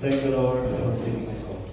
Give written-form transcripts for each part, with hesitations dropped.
Thank the Lord for saving us all.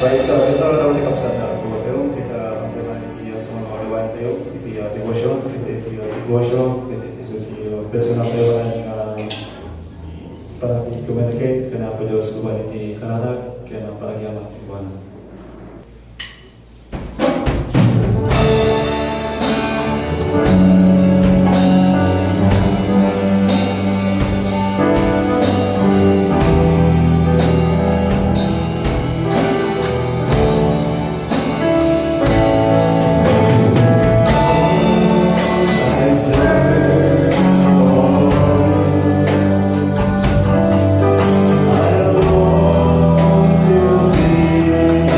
Praise God. Kita dapat dikasihkan Tuhan. Kita teman dia semua orang Tuhan. Kita devotion, kita sudah personal Tuhan para communicate kenapa Diyos Tuhan itu kanada kaya para giyamat Tuhan. I long to be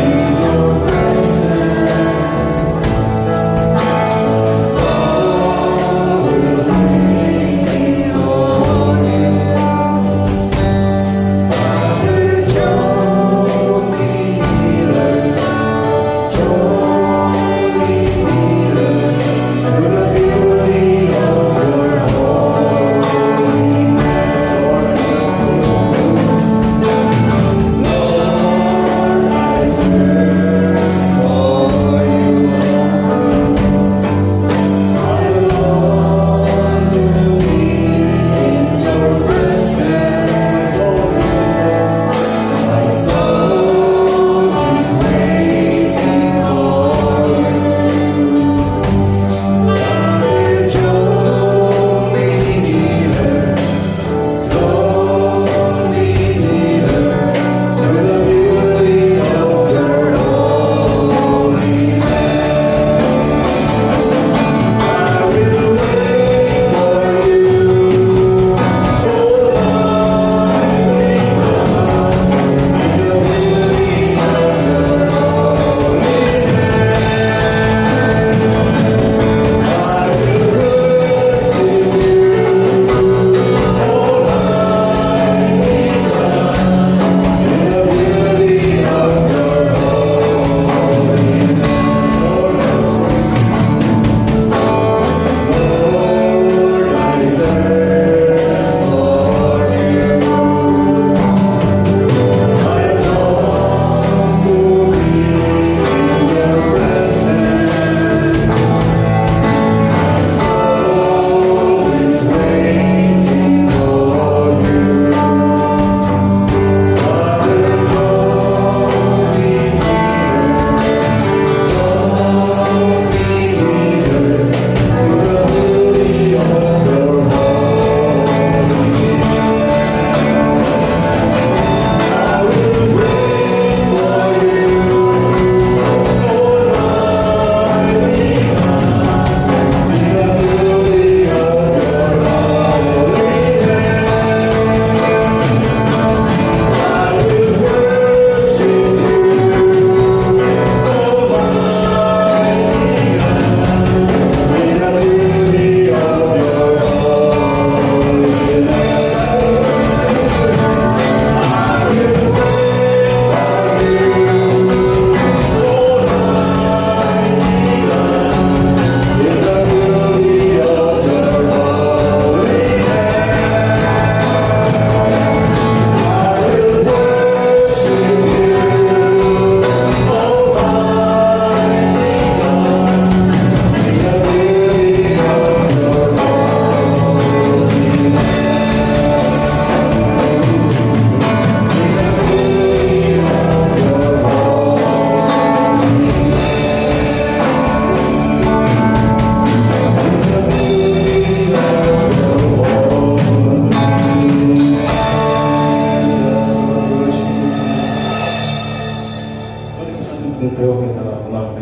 kita umarap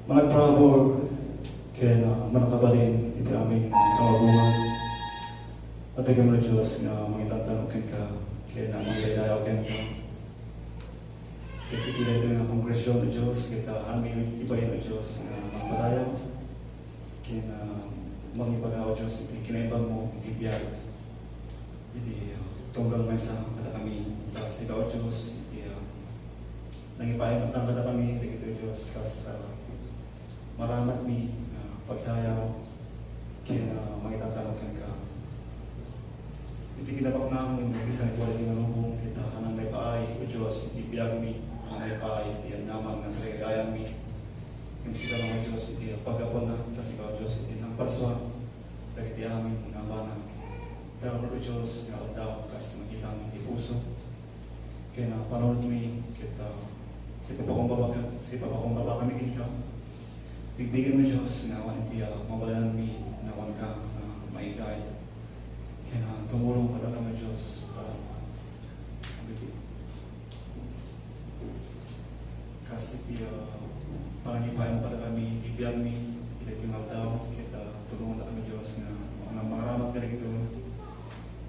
mga trouble kaya na manakabalin iti aming sa mabungan. At ikaw mo na Diyos nga mangitantanong ka kaya na mangilayaw ka. Kaya titila ito ng kongresyon na Diyos, kita aming ibahin na Diyos na magpadayaw. Kaya na mangibagaw Diyos, iti kinaibang mo, iti biyag. Iti tunggang may sa kada kami, tapos ikaw Diyos, iti nangipahin at ang kada kami, iti Diyos, kas maramat mi pagdayaw, kaya na magitatanong ka. Iti kinabak namin, isang quality ng lubong, kita hanang may paay, o Diyos, iti biyag mi, ang may paay, iti anyaman, ang regayang mi. Yung sila naman Diyos, iti pagkapon na, tas ikaw Diyos, iti ng parswa, iti amin, ng banag. Tawag o Diyos, nga daw, kas makita ang iti puso. Kaya na panood mi, kita, si papakong baba kami kita. Bigbigan mo Diyos, nga awan iti mawalanan mi, na awan ka, may guide. Kaya na tumulong pala naman Diyos, kasi iti pangipayan pala kami, tibiyag mi, iti timaw tao, kita tulungan na kami Diyos, nga maramat ka rin ito,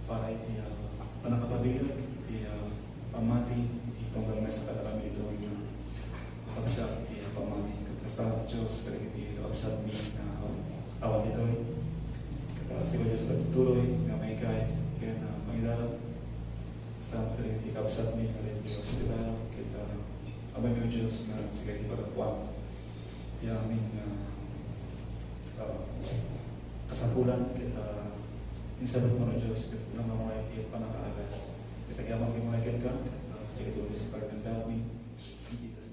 para iti panakapabilag, iti pamati, iti tunggal na sa kami ito, pagsa iti pamati. Kastahan ito Diyos, kaya iti absad mi na awan ito. Kasi ko Diyos tutuloy, nga may guide, kaya na pangidalag. Kastahan ito kaya iti absad mi, kaya iti hospital, kita abay mo Diyos na sige iti pagkapuan. Iti amin kasapulan, kita insalot mo na Diyos, kita nang mga iti panakaagas. Kita gaman kayo mga ikan ka, kita ito sa pagkandami. In Jesus' name.